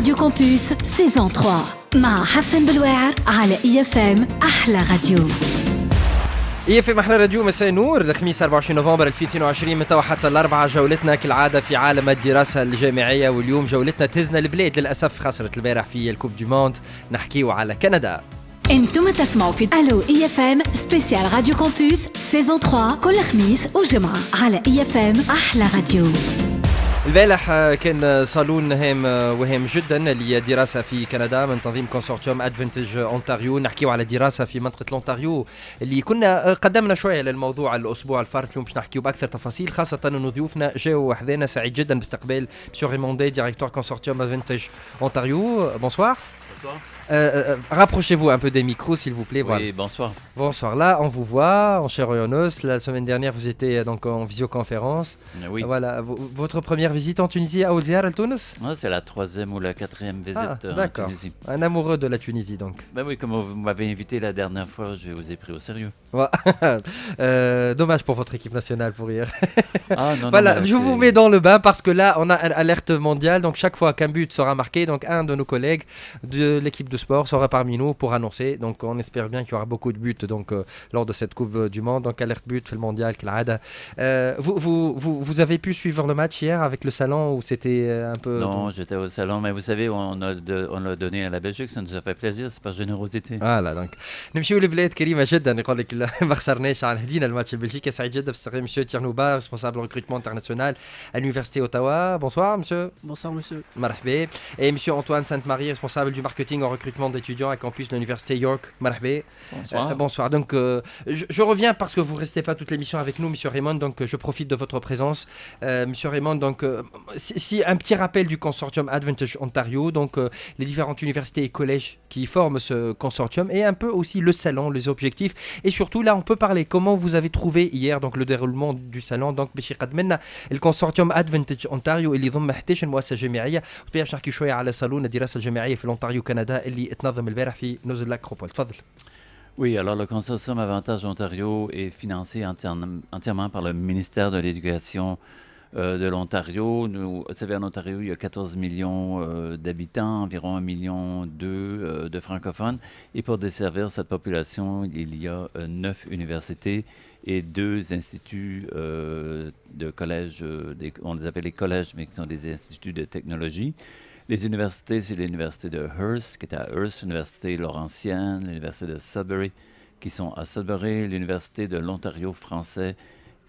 راديو كومبوس سيزون 3 مع حسن بالواعر على EFM أحلى راديو. EFM أحلى راديو. مساء النور. الخميس 24 نوفمبر 2022 من توا حتى الأربعاء جولتنا كالعادة في عالم الدراسة الجامعية، واليوم جولتنا تهزنا البلاد. للأسف خسرت البارح في الكوب دي موند. نحكيو على كندا. انتم تسمعوا في الو EFM سبيسيال راديو كومبوس سيزون 3 كل خميس وجمعة على EFM أحلى راديو. البارح كان صالون وهام جدا للدراسة في كندا من تنظيم كونسورتيوم ادفانتج اونتاريو. نحكيو على دراسة في منطقة لونتاريو اللي كنا قدمنا شوية للموضوع الأسبوع الفارط. اليوم باش نحكيو بأكثر تفاصيل، خاصة أنه ضيوفنا جاوا حذانا. سعيد جدا باستقبال مسيو ريموندي ديريكتور كونسورتيوم ادفانتج اونتاريو. بونسوار. Rapprochez-vous un peu des micros s'il vous plaît. Oui, voilà. bonsoir. Bonsoir, là on vous voit en chair et en os. La semaine dernière vous étiez donc en visioconférence. Oui. Voilà, votre première visite en Tunisie à Ouziar El Tounes. Ouais, c'est la troisième ou la quatrième visite en Tunisie. Un amoureux de la Tunisie donc. Ben oui, comme vous m'avez invité la dernière fois, je vous ai pris au sérieux. Dommage pour votre équipe nationale pour hier. Ah non, Voilà, non, je vous mets dans le bain parce que là on a une alerte mondiale. Donc chaque fois qu'un but sera marqué, donc un de nos collègues de l'équipe de sport sera parmi nous pour annoncer. Donc on espère bien qu'il y aura beaucoup de buts donc lors de cette Coupe du Monde. Donc alerte but le mondial كالعادة. Vous avez pu suivre le match hier avec le salon ou c'était un peu... Non, j'étais au salon, mais vous savez, on l'a donné à la Belgique, ça nous a fait plaisir, c'est par générosité. Voilà donc نمشيو لبلاد كريمة جدا. يقول لك ما خسرناش على هدينا الماتش البلجيكي. سعيد جدا باستقبال مسيو تيرنوبا responsable recrutement international à l'université Ottawa. Bonsoir monsieur. Bonsoir monsieur. Marhaba. Et monsieur Antoine Sainte-Marie, responsable du marketing en recrutement d'étudiants à campus de l'université York. Marhaba. Bonsoir. Bonsoir. Donc je reviens parce que vous restez pas toute l'émission avec nous monsieur Raymond, donc je profite de votre présence. Monsieur Raymond, donc si un petit rappel du consortium Advantage Ontario, donc les différentes universités et collèges qui forment ce consortium, et un peu aussi le salon, les objectifs, et surtout là on peut parler comment vous avez trouvé hier donc le déroulement du salon. Donc باش يقدم لنا الكونسورتيوم ادفانتج اونتاريو اللي ضم 11 مؤسسه جامعيه. باش نحكي شويه على صالون الدراسه الجامعيه في اونتاريو كندا اللي تنظم البارح في نزل لاكروبول. تفضل. Oui, alors le consortium Avantage Ontario est financé entièrement par le ministère de l'Éducation de l'Ontario. Nous, vous savez, en Ontario, il y a 14 millions d'habitants, environ 1,2 million de francophones. Et pour desservir cette population, il y a 9 universités et 2 instituts de collèges, on les appelle les collèges, mais qui sont des instituts de technologie. Les universités, c'est l'université de Hearst, qui est à Hearst, l'université Laurentienne, l'université de Sudbury, qui sont à Sudbury, l'université de l'Ontario français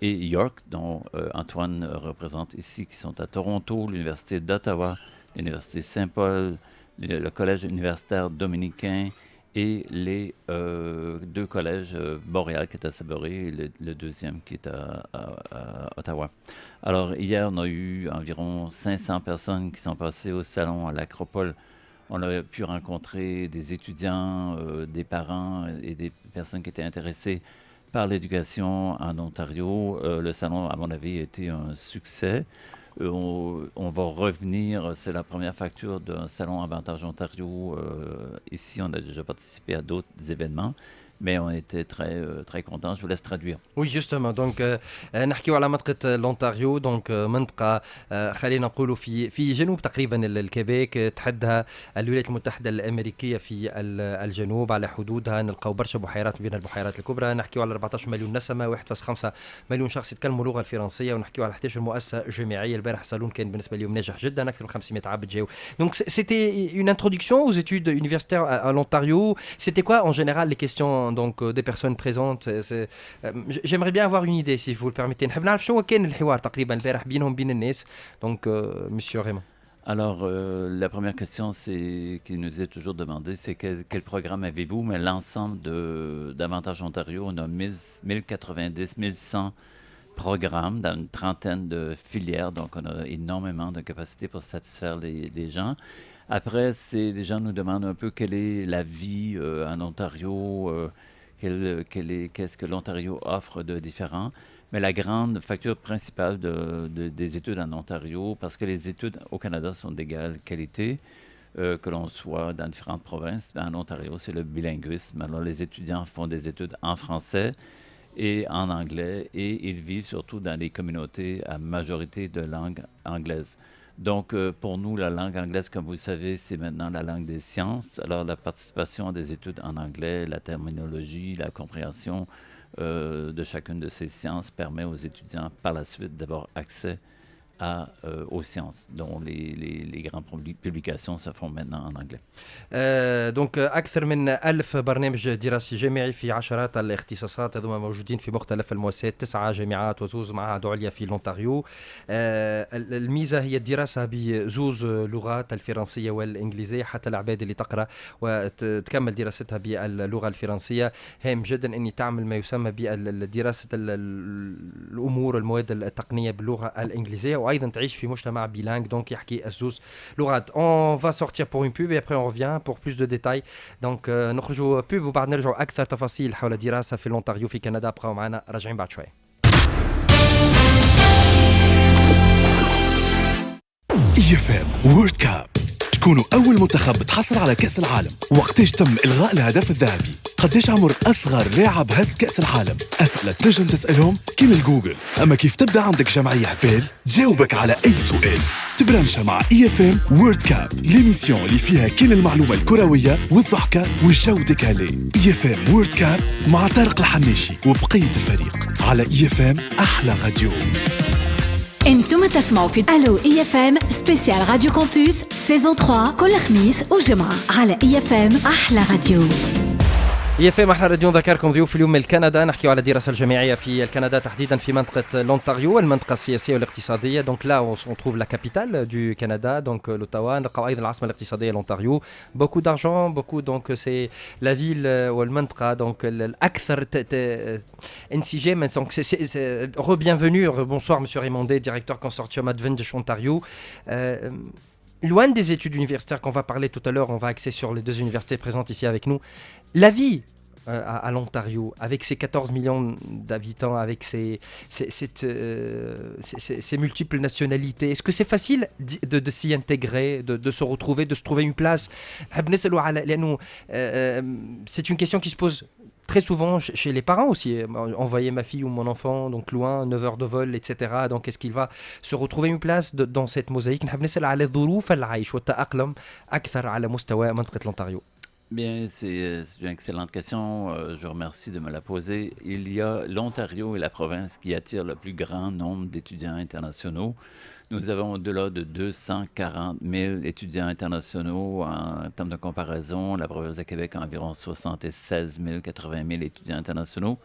et York, dont Antoine représente ici, qui sont à Toronto, l'université d'Ottawa, l'université Saint-Paul, le collège universitaire dominicain et les 2 collèges, Boréal qui est à Sudbury et le deuxième qui est à Ottawa. Alors hier, on a eu environ 500 personnes qui sont passées au salon à l'Acropole. On a pu rencontrer des étudiants, des parents et des personnes qui étaient intéressées par l'éducation en Ontario. Le salon, à mon avis, a été un succès. On va revenir, c'est la première facture d'un salon Avantage Ontario. Ici, on a déjà participé à d'autres événements, mais on était très contents. Je vous laisse traduire. Oui, justement. Donc, نحكيو على منطقة لونتاريو. donc منطقة خلينا نقولوا في جنوب تقريبا الكيبيك. تحدها الولايات المتحدة الأمريكية في الجنوب. على حدودها نلقاو برشا بحيرات بين البحيرات الكبرى. نحكيو على 14 مليون نسمة، 1.5 مليون شخص يتكلموا اللغة الفرنسية، ونحكيو على 11 مؤسسة جامعية. البارح صالون كان بالنسبة لهم ناجح جدا، أكثر من 500 عبد جاوا. Donc c'était une introduction aux études universitaires à l'Ontario. C'était quoi en général les questions donc des personnes présentes? J'aimerais bien avoir une idée si vous le permettez. نحب نعرف شنو كان الحوار تقريبا البارح بينهم بين الناس. Donc monsieur Raymond. Alors, la première question qui nous est toujours demandée, c'est quel programme avez-vous? Mais l'ensemble d'Avantage Ontario, on a 1100 programmes dans une trentaine de filières, donc on a énormément de capacité pour satisfaire les gens. Après, les gens nous demandent un peu quelle est la vie en Ontario, qu'est-ce que l'Ontario offre de différent. Mais la grande facture principale des études en Ontario, parce que les études au Canada sont d'égale qualité, que l'on soit dans différentes provinces, en Ontario, c'est le bilinguisme. Alors, les étudiants font des études en français et en anglais, et ils vivent surtout dans des communautés à majorité de langue anglaise. Donc, pour nous, la langue anglaise, comme vous le savez, c'est maintenant la langue des sciences. Alors, la participation à des études en anglais, la terminologie, la compréhension de chacune de ces sciences permet aux étudiants, par la suite, d'avoir accès aux sciences, dont les grandes publications se font maintenant en anglais. دونك أكثر من 1000 برنامج دراسي جامعي في عشرات الاختصاصات هذوما موجودين في مختلف المؤسسات 9 جامعات وزوز معاهد عليا في لونتاريو. الميزة هي الدراسة بزوز لغات الفرنسية والإنجليزية حتى العباد اللي تقرأ وتكمل دراستها باللغة الفرنسية. هام جدا أني تعمل ما يسمى بدراسة الأمور المواد التقنية باللغة الإنجليزية وأيضا تعيش في مجتمع بيلانغ دونك يحكي الزوز لغات. On va sortir pour une pub et après on revient pour plus de détails. Donc نخرجوا بوب وبعد نرجعوا أكثر تفاصيل حول دراسة في لونتاريو في كندا. بقاو معنا راجعين بعد شوي. EFM وورلد كاب. شكونوا أول منتخب بتحصل على كأس العالم؟ وقتاش تم إلغاء الهدف الذهبي؟ قداش عمر أصغر لاعب هز كأس العالم؟ أسئلة تنجم تسألهم كيما الجوجل. أما كيف تبدأ عندك جمعية حبال تجاوبك على أي سؤال. تبرنشا مع EFM وورلد كاب، ليميسيون اللي فيها كل المعلومة الكروية والضحكة والجو ديكالي. EFM وورلد كاب مع طارق الحناشي وبقية الفريق على EFM أحلى راديو. انتم تسمعوا في الو اي اف ام سبيسيال راديو كامبوس سيزون 3 كل خميس وجمعة على اي اف ام احلى راديو. EFM أحلى راديو. نذكركم ضيوف اليوم من كندا نحكي على الدراسة الجامعية في الكندا تحديدا في منطقة لونتاريو المنطقة السياسية والاقتصادية. دونك لا on trouve la capitale du Canada donc l'Ottawa. نلقاو أيضا العاصمة الاقتصادية لونتاريو. beaucoup d'argent beaucoup donc c'est la ville والمنطقة donc الأكثر انسجاما. donc c'est bienvenue. Bonsoir monsieur Raymondé, directeur consortium Advantage Ontario. Loin des études universitaires qu'on va parler tout à l'heure, on va axer sur les deux universités présentes ici avec nous. La vie à l'Ontario, avec ses 14 millions d'habitants, avec ses multiples nationalités, est-ce que c'est facile de s'y intégrer, de se retrouver, de se trouver une place? C'est une question qui se pose très souvent chez les parents aussi. Envoyer ma fille ou mon enfant donc loin, 9 heures de vol, etc. Donc est-ce qu'il va se retrouver une place dans cette mosaïque? نحب نسأل على ظروف العيش والتأقلم أكثر على مستوى منطقة لونتاريو. Bien, c'est une excellente question. Je vous remercie de me la poser. Il y a l'Ontario et la province qui attirent le plus grand nombre d'étudiants internationaux. Nous avons au-delà de 240 000 étudiants internationaux. En termes de comparaison, la province de Québec a environ 76 000, 80 000 étudiants internationaux.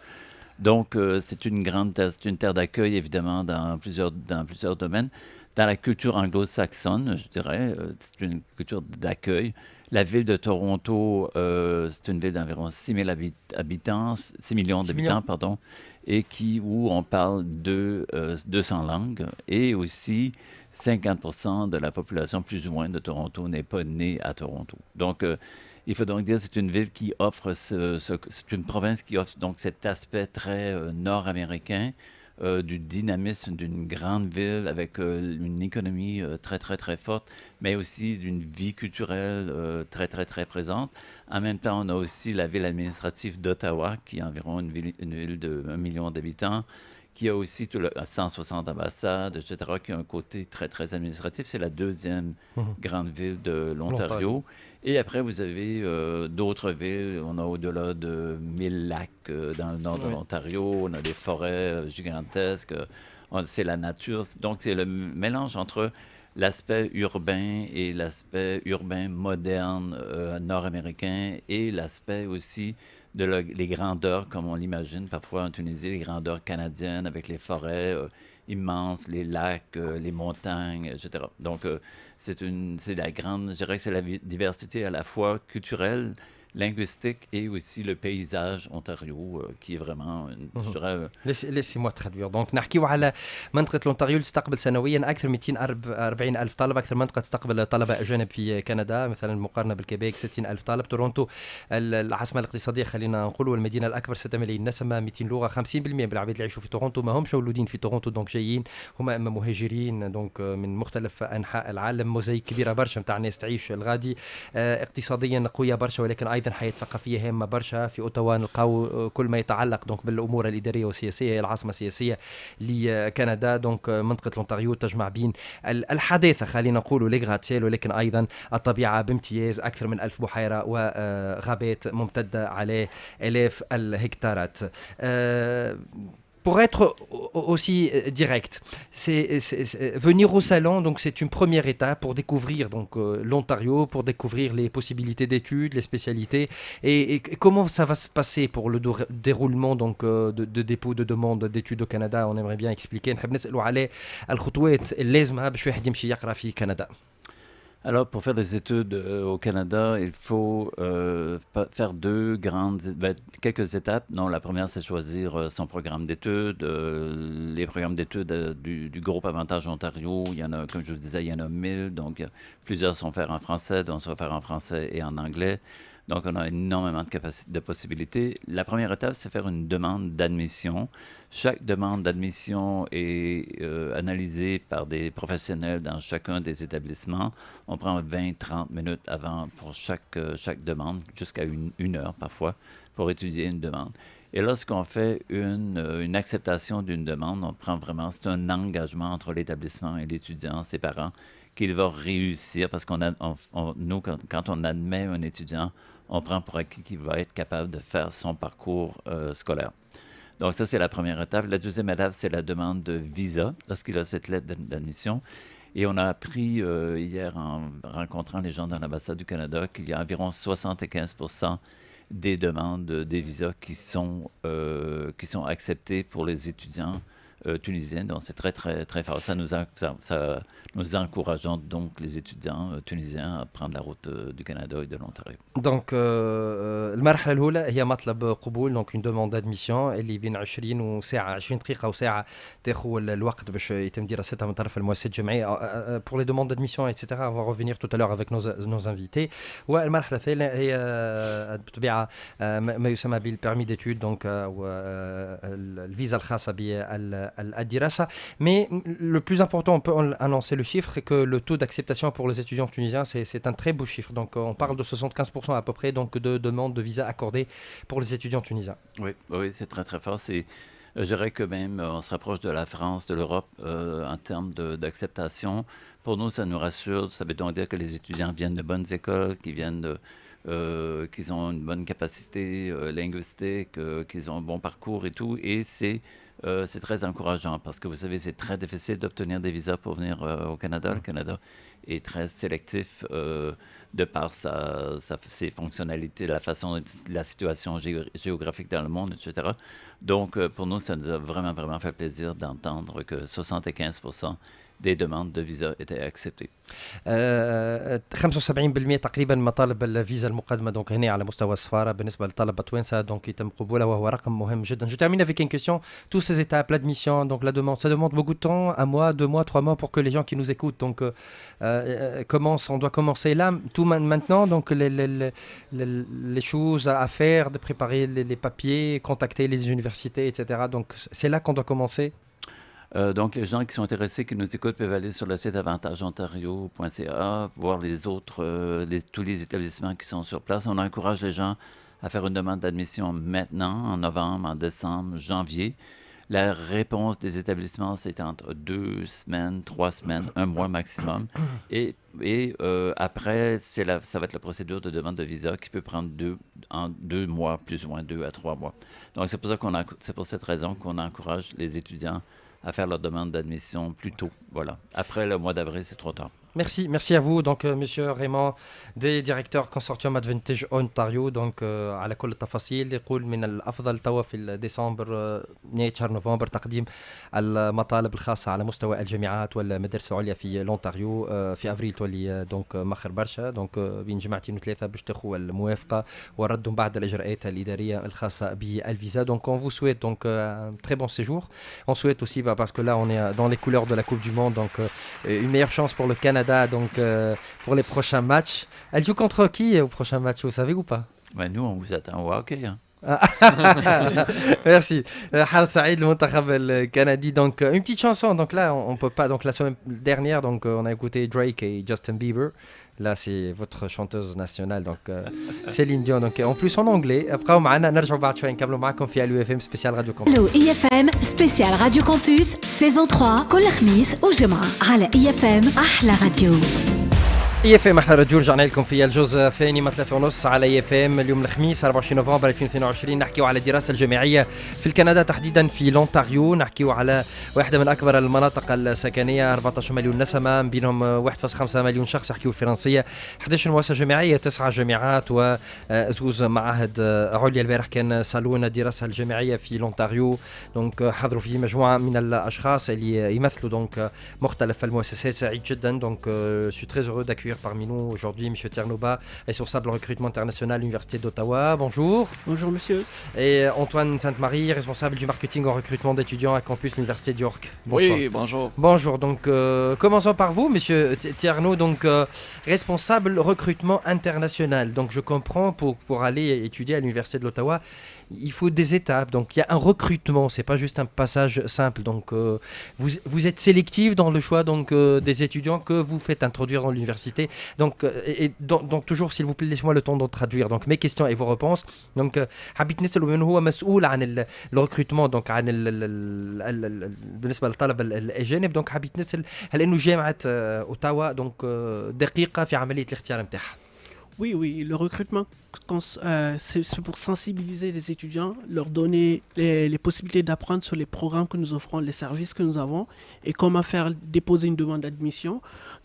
Donc, c'est une terre d'accueil, évidemment, dans plusieurs domaines. Dans la culture anglo-saxonne, je dirais, c'est une culture d'accueil. La ville de Toronto, c'est une ville d'environ 6 millions d'habitants, pardon, et où on parle de 200 langues. Et aussi, 50% de la population, plus ou moins, de Toronto n'est pas née à Toronto. Donc, il faut donc dire que c'est une ville qui offre, c'est une province qui offre donc cet aspect très nord-américain, du dynamisme d'une grande ville avec une économie très, très, très forte, mais aussi d'une vie culturelle très, très, très présente. En même temps, on a aussi la ville administrative d'Ottawa, qui est environ une ville de 1 million d'habitants, qui a aussi 160 ambassades, etc., qui a un côté très, très administratif. C'est la deuxième grande ville de l'Ontario. Et après, vous avez d'autres villes. On a au-delà de 1000 lacs dans le nord de l'Ontario. On a des forêts gigantesques. C'est la nature. Donc, c'est le mélange entre l'aspect urbain et l'aspect urbain moderne nord-américain et l'aspect aussi les grandeurs, comme on l'imagine parfois en Tunisie, les grandeurs canadiennes avec les forêts immenses, les lacs, les montagnes, etc. Donc, c'est la grande, je dirais que c'est la diversité à la fois culturelle, linguistique et aussi le paysage Ontario qui est vraiment je dirais laissez-moi traduire. Donc نحكيو على منطقة لونتاريو اللي تستقبل سنويا أكثر 240 ألف طالب. أكثر منطقة تستقبل طلبة أجانب في كندا مثلا مقارنة بالكيبيك 60 ألف طالب. تورونتو العاصمة الاقتصادية خلينا نقول والمدينة الأكبر 6 ملايين نسمة 200 لغة. 50% بالعباد اللي يعيشوا في تورونتو ما همش مولودين في تورونتو دونك جايين هما إما مهاجرين دونك من مختلف أنحاء العالم. موزايك كبيرة برشا متاع ناس تعيش الغادي اقتصاديا قوية برشا ولكن أيضا تنحيات ثقافيه هامه برشا في اوتاوا. نلقاو كل ما يتعلق دونك بالامور الاداريه والسياسيه. هي العاصمه السياسيه لكندا، دونك منطقه لونتاريو تجمع بين الحداثه خلينا نقولوا لي غراتسيل، ولكن ايضا الطبيعه بامتياز. اكثر من 1000 بحيره وغابات ممتده على الاف الهكتارات. Pour être aussi direct, venir au salon, donc c'est une première étape pour découvrir donc l'Ontario, pour découvrir les possibilités d'études, les spécialités, et comment ça va se passer pour le déroulement donc de dépôt de demande d'études au Canada. On aimerait bien expliquer. نحب نسألوا على الخطوات اللازمة باش واحد يمشي يقرأ في كندا. Alors, pour faire des études au Canada, il faut faire quelques étapes. Non, la première, c'est choisir son programme d'études. Les programmes d'études du groupe Avantage Ontario, il y en a, comme je vous disais, il y en a 1000. Donc, plusieurs sont faits en français, d'autres sont faits en français et en anglais. Donc, on a énormément de possibilités. La première étape, c'est faire une demande d'admission. Chaque demande d'admission est analysée par des professionnels dans chacun des établissements. On prend 20-30 minutes avant pour chaque demande, jusqu'à une heure parfois, pour étudier une demande. Et lorsqu'on fait une acceptation d'une demande, on prend vraiment, c'est un engagement entre l'établissement et l'étudiant, ses parents, qu'il va réussir, parce nous, quand on admet un étudiant, on prend pour acquis qu'il va être capable de faire son parcours scolaire. Donc ça, c'est la première étape. La deuxième étape, c'est la demande de visa, lorsqu'il a cette lettre d'admission. Et on a appris hier, en rencontrant les gens dans l'ambassade du Canada, qu'il y a environ 75% des demandes des visas qui sont acceptées pour les étudiants tunisiens. Donc c'est très, très, très fort. Nous encourageons donc les étudiants tunisiens à prendre la route du Canada et de l'Ontario. Donc المرحله الاولى هي مطلب قبول، دونك une demande d'admission اللي بين 20 وساعه 20 دقيقه وساعه تاخذ الوقت باش يتم دراستها من طرف المؤسسه الجامعيه. Pour les demandes d'admission etc. on va revenir tout à l'heure avec nos invités. والمرحله الثانيه هي بالطبيعه ما يسمى بالبيرمي d'études، donc الفيزا الخاصه بالدراسه. Mais le plus important, on peut annoncer le chiffre, que le taux d'acceptation pour les étudiants tunisiens, c'est un très beau chiffre. Donc on parle de 75% à peu près donc, de demandes de visa accordées pour les étudiants tunisiens. Oui, c'est très très fort. Je dirais que même on se rapproche de la France, de l'Europe en termes d'acceptation. Pour nous, ça nous rassure. Ça veut donc dire que les étudiants viennent de bonnes écoles, qu'ils ont une bonne capacité linguistique, qu'ils ont un bon parcours et tout. Et c'est très encourageant parce que vous savez, c'est très difficile d'obtenir des visas pour venir au Canada. Le Canada est très sélectif de par ses fonctionnalités, la situation géographique dans le monde, etc. Donc, pour nous, ça nous a vraiment, vraiment fait plaisir d'entendre que 75% des demandes de visa étaient acceptées. 75% تقريبا مطالب الفيزا المقدمه دونك هنا على مستوى السفاره بالنسبه لطلبه توانسه دونك يتم قبولها، وهو رقم مهم جدا. Je termine avec une question. Toutes ces étapes, l'admission, donc la demande, ça demande beaucoup de temps, 1 mois, 2 mois, 3 mois pour que les gens qui nous écoutent donc on doit commencer là tout maintenant, donc les choses à faire, de préparer les papiers, contacter les universités, etc. Donc c'est là qu'on doit commencer. Donc, les gens qui sont intéressés, qui nous écoutent, peuvent aller sur le site avantageontario.ca, voir tous les établissements qui sont sur place. On encourage les gens à faire une demande d'admission maintenant, en novembre, en décembre, janvier. La réponse des établissements, c'est entre 2 semaines, 3 semaines, 1 mois maximum. Et après, ça va être la procédure de demande de visa qui peut prendre 2 mois, plus ou moins 2 à 3 mois. Donc, c'est pour cette raison qu'on encourage les étudiants à faire leur demande d'admission plus tôt. Voilà. Après le mois d'avril, c'est trop tard. Merci à vous. Donc monsieur Raymond, directeur consortium Advantage Ontario. Donc على كل التفاصيل يقول من الافضل توا في ديسمبر نهاية شهر نوفمبر تقديم المطالب الخاصة على مستوى الجامعات والمدارس العليا في لونتاريو. في افريل تولي دونك مخر برشا، دونك بين جمعتين وثلاثة باش تاخذوا الموافقة والرد بعد الاجراءات الادارية الخاصة بالفيزا. Donc on vous souhaite donc un très bon séjour. On souhaite aussi parce que là on est dans les couleurs de la Coupe du Monde, donc une meilleure chance pour le Canada donc pour les prochains matchs. Elle joue contre qui au prochain match, vous savez ou pas? Nous on vous attend au hockey. Merci. Har Saïd, le Montakhab Canadi. Donc une petite chanson. Donc là on peut pas. Donc la semaine dernière donc on a écouté Drake et Justin Bieber. Là, c'est votre chanteuse nationale, donc Céline Dion. Donc, en plus en anglais. Après, معنا نرجعوا بعد شوي نكملوا معكم في الو اف ام سبيسيال راديو كومبوس. الو اي اف ام سبيسيال راديو كومبوس سيزون 3 كل خميس وجمعة على اي اف ام احلى راديو. اي اف ام احلى راديو، رجعنا لكم في الجزء الثاني من 3:30 على اي اف ام. اليوم الخميس 24 نوفمبر 2022 نحكيو على الدراسه الجامعيه في الكندا، تحديدا في لونتاريو. نحكيو على واحده من اكبر المناطق السكنيه، 14 مليون نسمه، من بينهم 1.5 مليون شخص يحكيو الفرنسيه، 11 مؤسسه جامعيه، 9 جامعات وزوز معاهد عليا. البارح كان صالون الدراسه الجامعيه في لونتاريو، دونك حضروا فيه مجموعه من الاشخاص اللي يمثلوا دونك مختلف المؤسسات. سعيد جدا، دونك سو تري heureux d'accueillir parmi nous aujourd'hui M. Tiernoba, responsable recrutement international à l'Université d'Ottawa. Bonjour. Bonjour monsieur. Et Antoine Sainte-Marie, responsable du marketing en recrutement d'étudiants à campus l'Université d'York. Bonsoir. Oui, bonjour. Bonjour, donc commençons par vous, Monsieur Tierno, donc responsable recrutement international. Donc je comprends, pour aller étudier à l'Université de l'Ottawa, il faut des étapes, donc il y a un recrutement, c'est pas juste un passage simple. Donc vous êtes sélectif dans le choix donc des étudiants que vous faites introduire dans l'université. Donc toujours s'il vous plaît, laissez-moi le temps de traduire donc mes questions et vos réponses. Donc حبيت نسأل من هو مسؤول عن الركروتمون دونك عن بالنسبة للطلبة الأجانب. دونك حبيت نسأل هل إنه جامعة أوتاوا دونك دقيقة في عملية الاختيار نتاعها؟ Oui, le recrutement, c'est pour sensibiliser les étudiants, leur donner les possibilités d'apprendre sur les programmes que nous offrons, les services que nous avons et comment faire déposer une demande d'admission.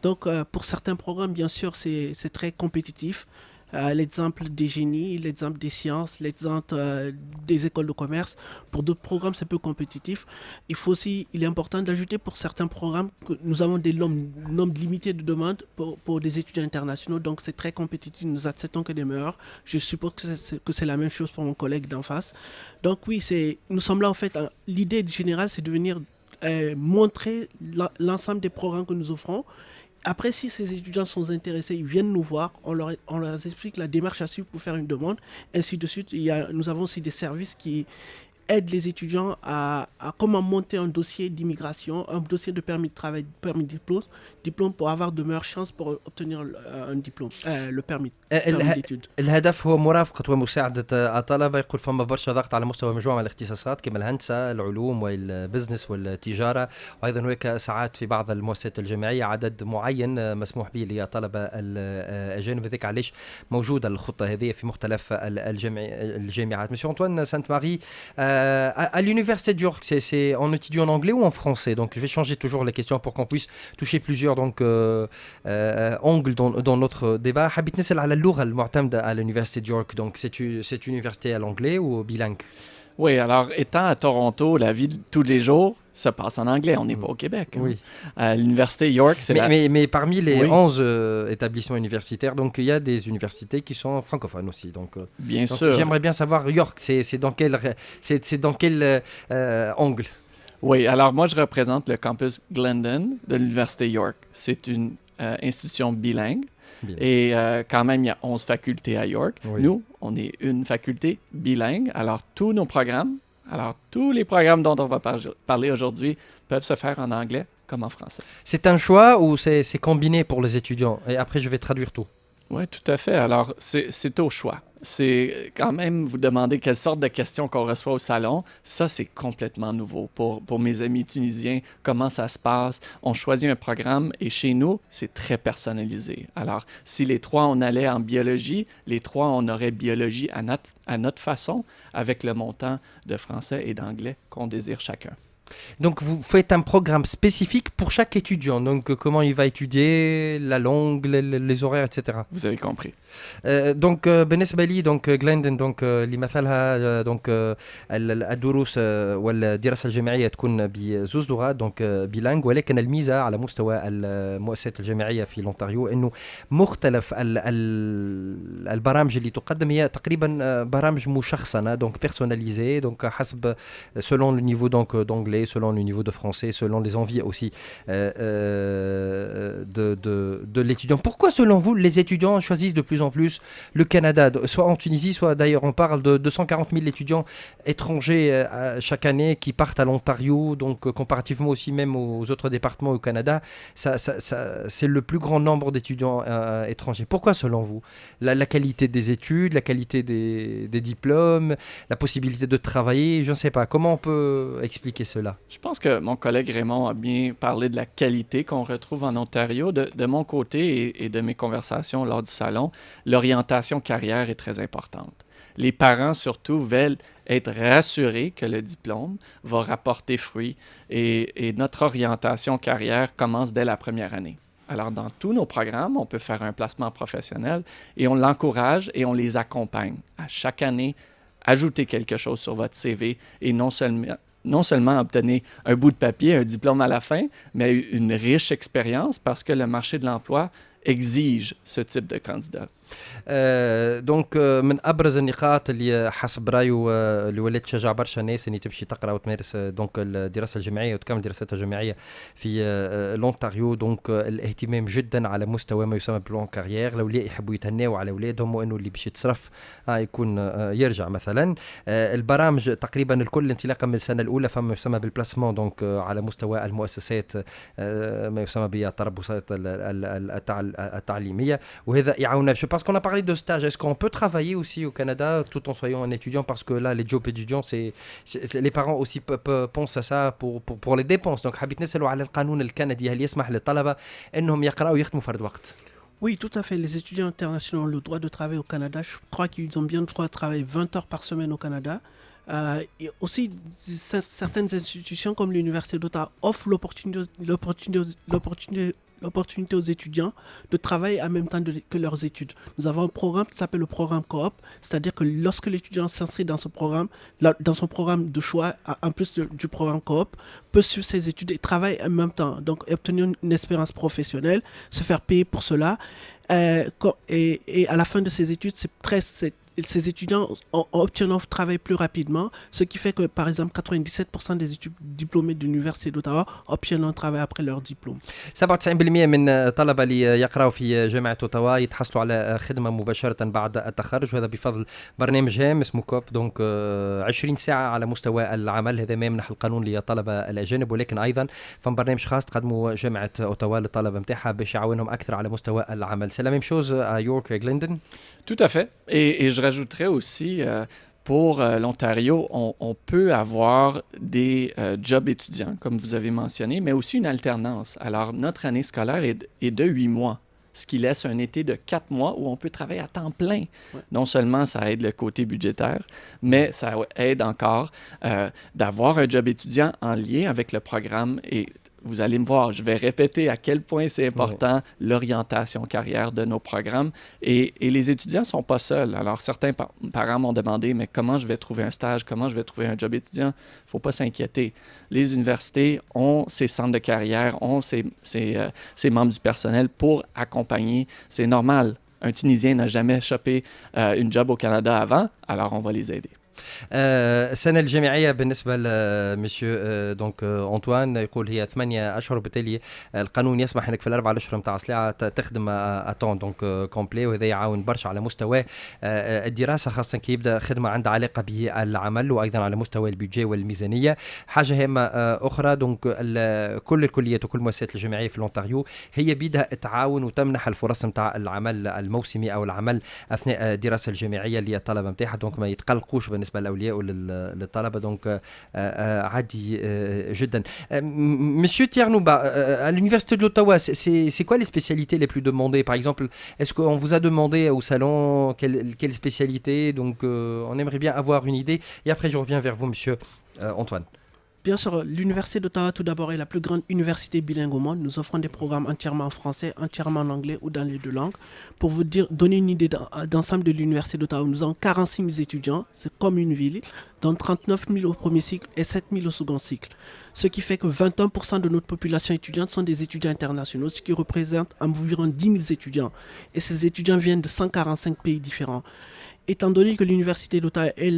Donc, pour certains programmes, bien sûr, c'est très compétitif. L'exemple des génies, l'exemple des sciences, l'exemple des écoles de commerce. Pour d'autres programmes, c'est peu compétitif. Il est important d'ajouter pour certains programmes que nous avons des nombres limités de demandes pour des étudiants internationaux. Donc, c'est très compétitif. Nous acceptons que les meilleurs. Je suppose que c'est la même chose pour mon collègue d'en face. Donc, oui, nous sommes là, en fait, l'idée générale, c'est de venir montrer l'ensemble des programmes que nous offrons. Après, si ces étudiants sont intéressés, ils viennent nous voir, on leur explique la démarche à suivre pour faire une demande, ainsi de suite. Nous avons aussi des services qui aident les étudiants à comment monter un dossier d'immigration, un dossier de permis de travail, permis de diplôme pour avoir de meilleures chances pour obtenir un diplôme, le permis d'études. الهدف هو مرافقة ومساعدة الطلبة. يقول فما برشا ضغط على مستوى مجموعة من الاختصاصات كما الهندسة، العلوم والبزنس والتجارة، وأيضا هناك ساعات في بعض المؤسسات الجامعية عدد معين مسموح به للطلبة الأجانب. ذلك علاش موجودة الخطة هذه في مختلف الجامعات. Monsieur Antoine Sainte-Marie, à l'université d'York, on étudie en anglais ou en français? Donc je vais changer toujours les questions pour qu'on puisse toucher plusieurs angles dans notre débat. حبيت نسأل على اللغة المعتمدة à l'université d'York. Donc c'est une université à l'anglais ou bilingue? Oui, alors étant à Toronto, la vie de tous les jours se passe en anglais. On n'est pas au Québec. Oui. À l'université York, c'est mais parmi les 11 établissements universitaires, donc il y a des universités qui sont francophones aussi. Donc bien sûr. J'aimerais bien savoir York, c'est dans quel angle? Oui, alors moi je représente le campus Glendon de l'université York. C'est une institution bilingue. Et quand même, il y a 11 facultés à York. Oui. Nous, on est une faculté bilingue. Alors, tous les programmes dont on va parler aujourd'hui peuvent se faire en anglais comme en français. C'est un choix ou c'est combiné pour les étudiants? Et après, je vais traduire tout. Oui, tout à fait. Alors, c'est au choix. C'est quand même vous demander quelle sorte de questions qu'on reçoit au salon. Ça, c'est complètement nouveau pour mes amis tunisiens. Comment ça se passe? On choisit un programme et chez nous, c'est très personnalisé. Alors, si les trois, on allait en biologie, les trois, on aurait biologie à notre façon avec le montant de français et d'anglais qu'on désire chacun. Donc vous faites un programme spécifique pour chaque étudiant, donc comment il va étudier, la langue, les horaires, etc. Vous avez compris. Donc بالنسبة لي donc Glendon donc اللي مثلها donc الدروس والدراسة الجامعية تكون بزوز لغات donc بيلانج، ولكن الميزة على مستوى المؤسسات الجامعية في لونتاريو انه مختلف البرامج اللي تقدم هي تقريبا برامج مشخصنة donc personnalisées donc حسب selon le niveau donc d'anglais d'anglais, selon le niveau de français, selon les envies aussi de l'étudiant. Pourquoi, selon vous, les étudiants choisissent de plus en plus le Canada, soit en Tunisie, soit d'ailleurs, on parle de 240 000 étudiants étrangers chaque année qui partent à l'Ontario, donc comparativement aussi même aux autres départements au Canada, c'est le plus grand nombre d'étudiants étrangers. Pourquoi, selon vous? La qualité des études, la qualité des diplômes, la possibilité de travailler, je ne sais pas. Comment on peut expliquer cela? Je pense que mon collègue Raymond a bien parlé de la qualité qu'on retrouve en Ontario. De mon côté et de mes conversations lors du salon, l'orientation carrière est très importante. Les parents, surtout, veulent être rassurés que le diplôme va rapporter fruit et notre orientation carrière commence dès la première année. Alors, dans tous nos programmes, on peut faire un placement professionnel et on l'encourage et on les accompagne. À chaque année, ajoutez quelque chose sur votre CV et non seulement obtenir un bout de papier, un diplôme à la fin, mais une riche expérience parce que le marché de l'emploi exige ce type de candidat. دونك من ابرز النقاط اللي حسب رايه اللي ولات تشجع برشا ناس اني تمشي تقرا وتمارس دونك الدراسه الجامعيه وتكمل دراستها الجامعيه في لونتاريو. دونك الاهتمام جدا على مستوى ما يسمى بلون كارير، الاولياء يحبوا يتهناوا على اولادهم وانه اللي باش يتصرف يكون يرجع مثلا. البرامج تقريبا الكل انطلاقا من السنه الاولى فما يسمى بالبلاسمون دونك على مستوى المؤسسات ما يسمى بالتربصات التعليميه، وهذا يعاوننا. Parce qu'on a parlé de stage, est-ce qu'on peut travailler aussi au Canada tout en soyant un étudiant? Parce que là, les jobs étudiants, les parents aussi pensent à ça pour les dépenses. Donc, حبيت نسألوا على القانون الكندي، هل يسمح للطلبة أنهم يقرأوا ويخدموا فرد وقت؟ Oui, tout à fait. Les étudiants internationaux ont le droit de travailler au Canada. Je crois qu'ils ont bien le droit de travailler 20 heures par semaine au Canada. Et aussi, certaines institutions comme l'Université d'Ottawa offrent l'opportunité aux étudiants de travailler en même temps que leurs études. Nous avons un programme qui s'appelle le programme coop, c'est-à-dire que lorsque l'étudiant s'inscrit dans son programme de choix, en plus du programme coop, peut suivre ses études et travailler en même temps, donc obtenir une expérience professionnelle, se faire payer pour cela. Et à la fin de ses études, ces étudiants obtiennent un travail plus rapidement, ce qui fait que, par exemple, 97% des étudiants diplômés de l'Université d'Ottawa obtiennent un travail après leur diplôme. 97% من الطلبة اللي يقرأوا في جامعة أوتاوا يتحصلوا على خدمة مباشرة بعد التخرج، وهذا بفضل برنامج هام اسمه كوب. دونك 20 ساعة على مستوى العمل، هذا ما يمنح القانون للطلبة الأجانب، ولكن أيضا فما برنامج خاص تقدمه جامعة أوتاوا للطلبة نتاعها باش يعاونهم أكثر على مستوى العمل. C'est la même chose à York et Glendon? Tout à fait. Et je rajouterais aussi, pour l'Ontario, on peut avoir des jobs étudiants, comme vous avez mentionné, mais aussi une alternance. Alors, notre année scolaire est de 8 mois, ce qui laisse un été de 4 mois où on peut travailler à temps plein. Ouais. Non seulement ça aide le côté budgétaire, mais ça aide encore d'avoir un job étudiant en lien avec le programme. Et vous allez me voir, je vais répéter à quel point c'est important l'orientation carrière de nos programmes. Et les étudiants ne sont pas seuls. Alors, certains parents m'ont demandé, mais comment je vais trouver un stage? Comment je vais trouver un job étudiant? Il ne faut pas s'inquiéter. Les universités ont ces centres de carrière, ont ces membres du personnel pour accompagner. C'est normal. Un Tunisien n'a jamais chopé une job au Canada avant, alors on va les aider. السنة الجامعية بالنسبة لمسيو دونك أنطوان يقول هي 8 أشهر، وبالتالي القانون يسمح أنك في الأربع أشهر متاع السلعة تخدم أتون دونك كومبلي، وهذا يعاون برشا على مستوى الدراسة، خاصة كي يبدأ خدمة عندها علاقة بالعمل، وأيضا على مستوى البيدجي والميزانية. حاجة هامة أخرى دونك كل الكليات وكل المؤسسات الجامعية في الأونتاريو هي بيدها تعاون وتمنح الفرص متاع العمل الموسمي أو العمل أثناء الدراسة الجامعية للطلبة متاعها، دونك ما يتقلقوش بالنسبة للأولياء وللطلبة. دونك عادي جدا. Monsieur Tiernouba, à l'université de l'Ottawa, c'est quoi les spécialités les plus demandées? Par exemple, est-ce qu'on vous a demandé au salon quelle spécialité? Donc on aimerait bien avoir une idée. Et après je reviens vers vous, monsieur Antoine. Bien sûr, l'Université d'Ottawa, tout d'abord, est la plus grande université bilingue au monde. Nous offrons des programmes entièrement en français, entièrement en anglais ou dans les deux langues. Pour vous donner une idée d'ensemble de l'Université d'Ottawa, nous avons 46 000 étudiants, c'est comme une ville, dont 39 000 au premier cycle et 7 000 au second cycle. Ce qui fait que 21% de notre population étudiante sont des étudiants internationaux, ce qui représente environ 10 000 étudiants. Et ces étudiants viennent de 145 pays différents. étant donné que l'Université d'Ottawa est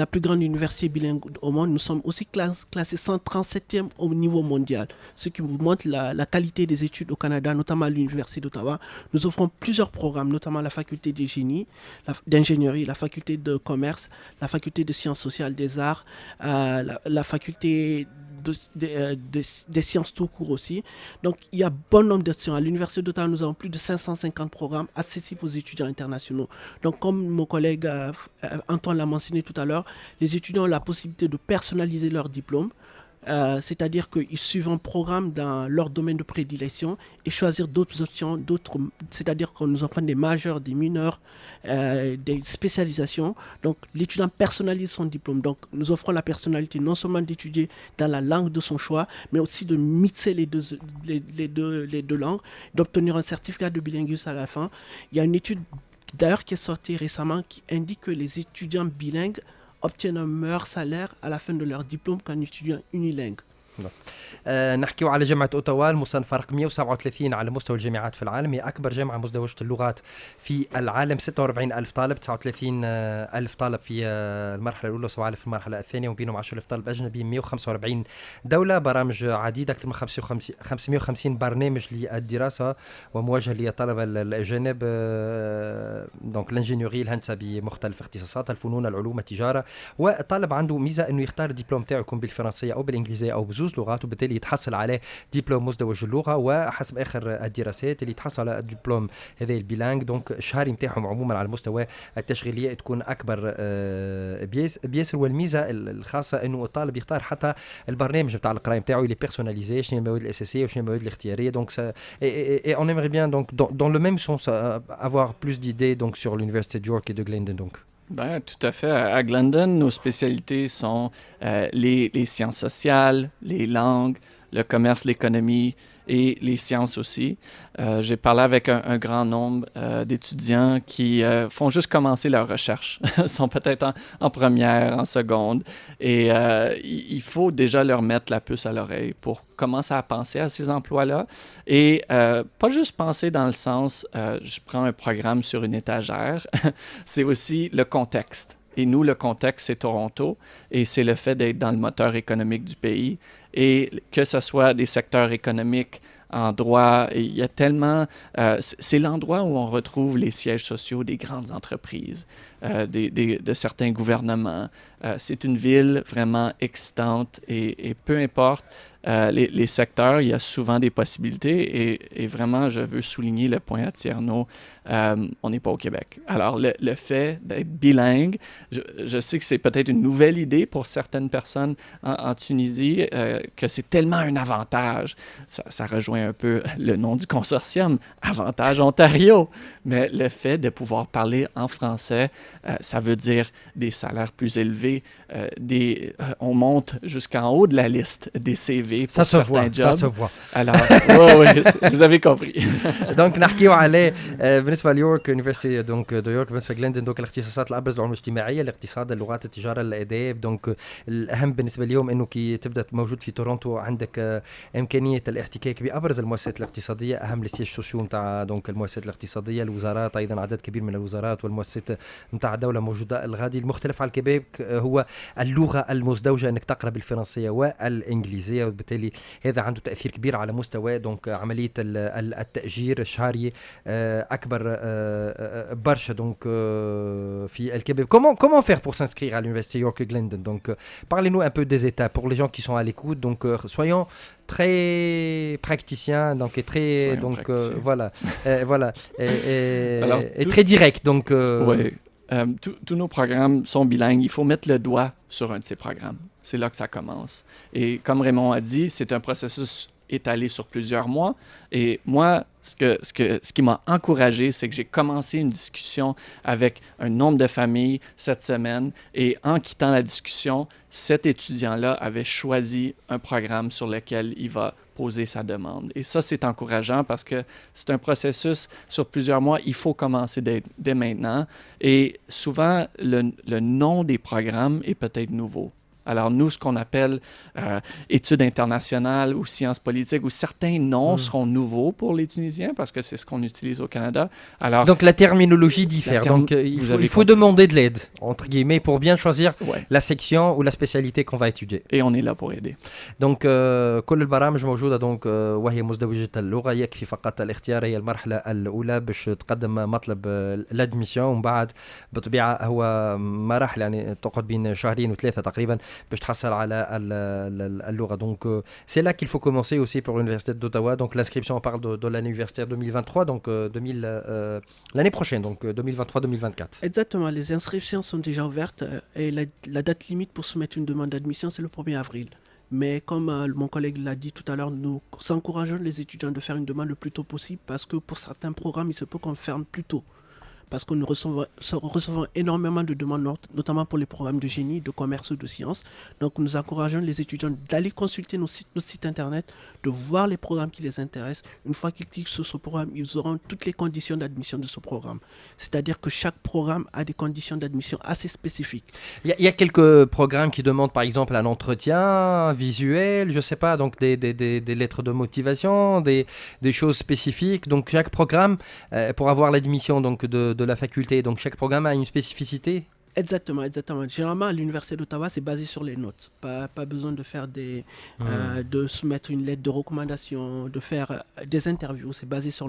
la plus grande université bilingue au monde, nous sommes aussi classés 137e au niveau mondial, ce qui vous montre la qualité des études au Canada, notamment à l'Université d'Ottawa. Nous offrons plusieurs programmes, notamment la faculté de génie, d'ingénierie, la faculté de commerce, la faculté de sciences sociales, des arts, la faculté des sciences tout court aussi. Donc, il y a bon nombre d'options. À l'Université d'Ottawa, nous avons plus de 550 programmes accessibles aux étudiants internationaux. Donc, comme mon collègue Antoine l'a mentionné tout à l'heure, les étudiants ont la possibilité de personnaliser leur diplôme. C'est-à-dire qu'ils suivent un programme dans leur domaine de prédilection et choisir d'autres options, c'est-à-dire qu'on nous offre des majeurs, des mineurs, des spécialisations. Donc l'étudiant personnalise son diplôme. Donc nous offrons la personnalité non seulement d'étudier dans la langue de son choix, mais aussi de mixer les deux langues, d'obtenir un certificat de bilinguisme à la fin. Il y a une étude d'ailleurs qui est sortie récemment qui indique que les étudiants bilingues obtiennent un meilleur salaire à la fin de leur diplôme qu'un étudiant unilingue. نحكيو على جامعة أوتاوا المصنفة رقم 137 على مستوى الجامعات في العالم. هي أكبر جامعة مزدوجة اللغات في العالم. 46 ألف طالب، 39 ألف طالب في المرحلة الأولى و7 ألف في المرحلة الثانية، وبينهم 10 ألف طالب أجنبي. 145 دولة، برامج عديدة، أكثر من 550 برنامج للدراسة وموجه للطلبة الأجانب. دونك الانجينيوري، الهندسة بمختلف اختصاصاتها، الفنون، العلوم، التجارة. والطالب عنده ميزة إنه يختار الدبلوم تاعه يكون بالفرنسية أو بالإنجليزية أو بزوز لغات، وبالتالي يتحصل عليه دبلوم مزدوج اللغه. وحسب اخر الدراسات اللي يتحصل على الدبلوم هذا البيلانج، دونك الشهري نتاعهم عموما على المستوى التشغيليه تكون اكبر بياسر. والميزه الخاصه انه الطالب يختار حتى البرنامج نتاع القرايه نتاعو اللي بيرسوناليزي، شنو المواد الاساسيه وشنو المواد الاختياريه. دونك et on aimerait bien donc dans le même sens avoir plus d'idées donc sur l'université de York et de Glendon donc. Ben, tout à fait. À Glendon, nos spécialités sont les sciences sociales, les langues, le commerce, l'économie et les sciences aussi. J'ai parlé avec un grand nombre d'étudiants qui font juste commencer leur recherche, sont peut-être en première, en seconde, et il faut déjà leur mettre la puce à l'oreille pour commencer à penser à ces emplois-là, et pas juste penser dans le sens je prends un programme sur une étagère, c'est aussi le contexte. Et nous, le contexte, c'est Toronto, et c'est le fait d'être dans le moteur économique du pays, et que ce soit des secteurs économiques en droit, il y a tellement... c'est l'endroit où on retrouve les sièges sociaux des grandes entreprises, de certains gouvernements. C'est une ville vraiment excitante, et peu importe les secteurs, il y a souvent des possibilités, et vraiment, je veux souligner le point à Tierno, on n'est pas au Québec. Alors, le fait d'être bilingue, je sais que c'est peut-être une nouvelle idée pour certaines personnes en Tunisie, que c'est tellement un avantage. Ça rejoint un peu le nom du consortium, Avantage Ontario. Mais le fait de pouvoir parler en français, ça veut dire des salaires plus élevés, on monte jusqu'en haut de la liste des CV pour certains jobs. Ça se voit. Alors, oui, vous avez compris. دونك نحكيو على بالنسبه ليورك يونيفرسيتي دونك دو يورك، بالنسبه لجلندن دونك الاختصاصات الابرز العلوم الاجتماعيه، الاقتصاد، اللغات، التجاره، الاداب. دونك الاهم بالنسبه اليوم انه كي تبدا موجود في تورونتو عندك امكانيه الاحتكاك بابرز المؤسسات الاقتصاديه، اهم السياج سوسيو نتاع دونك المؤسسات الاقتصاديه، الوزارات، ايضا عدد كبير من الوزارات والمؤسسات نتاع الدوله موجوده. الغادي المختلف على الكيبيك هو اللغه المزدوجه، انك تقرا بالفرنسيه والانجليزيه، وبالتالي هذا عنده تاثير كبير على مستوى دونك عمليه التاجير الشهري اكبر برشا دونك في الكيبيك. Comment faire pour s'inscrire à l'université York Glendon? Donc parlez-nous un peu des étapes pour les gens qui sont à l'écoute. Donc soyons très praticiens, donc et très donc voilà et très direct. Donc oui. Tous nos programmes sont bilingues. Il faut mettre le doigt sur un de ces programmes. C'est là que ça commence. Et comme Raymond a dit, c'est un processus étalé sur plusieurs mois. Et moi, ce qui m'a encouragé, c'est que j'ai commencé une discussion avec un nombre de familles cette semaine. Et en quittant la discussion, cet étudiant-là avait choisi un programme sur lequel il va poser sa demande. Et ça, c'est encourageant parce que c'est un processus sur plusieurs mois. Il faut commencer dès maintenant. Et souvent, le nom des programmes est peut-être nouveau. Alors nous, ce qu'on appelle études internationales ou sciences politiques, où certains noms seront nouveaux pour les Tunisiens parce que c'est ce qu'on utilise au Canada. Alors, donc la terminologie diffère. Donc il faut demander de l'aide, entre guillemets, pour bien choisir la section ou la spécialité qu'on va étudier. Et on est là pour aider. Donc كل البرامج موجودة donc وهي مزدوجة اللغة يكفي فقط الاختيار هي المرحلة الأولى باش تقدم مطلب الادميسيون ومن بعد بطبيعة هو مراحل يعني تقعد بين شهرين وثلاثة تقريبا باش تحصل على اللغة. Donc c'est là qu'il faut commencer aussi pour l'université d'Ottawa. Donc l'inscription on parle de l'année universitaire 2023 donc l'année prochaine donc 2023-2024. Exactement, les inscriptions sont déjà ouvertes et la date limite pour soumettre une demande d'admission c'est le 1er avril. Mais comme mon collègue l'a dit tout à l'heure, nous encourageons les étudiants de faire une demande le plus tôt possible parce que pour certains programmes, il se peut qu'on ferme plus tôt. Parce que nous recevons énormément de demandes, notamment pour les programmes de génie, de commerce ou de sciences. Donc nous encourageons les étudiants d'aller consulter nos sites internet, de voir les programmes qui les intéressent. Une fois qu'ils cliquent sur ce programme, ils auront toutes les conditions d'admission de ce programme. C'est-à-dire que chaque programme a des conditions d'admission assez spécifiques. Il y a quelques programmes qui demandent par exemple un entretien visuel, je ne sais pas, donc des lettres de motivation, des choses spécifiques. Donc chaque programme, pour avoir l'admission donc de la faculté, donc chaque programme a une spécificité. Exactement. Généralement, à l'Université d'Ottawa, c'est basé sur les notes. Pas besoin de faire de soumettre une lettre de recommandation, de faire des interviews. C'est basé sur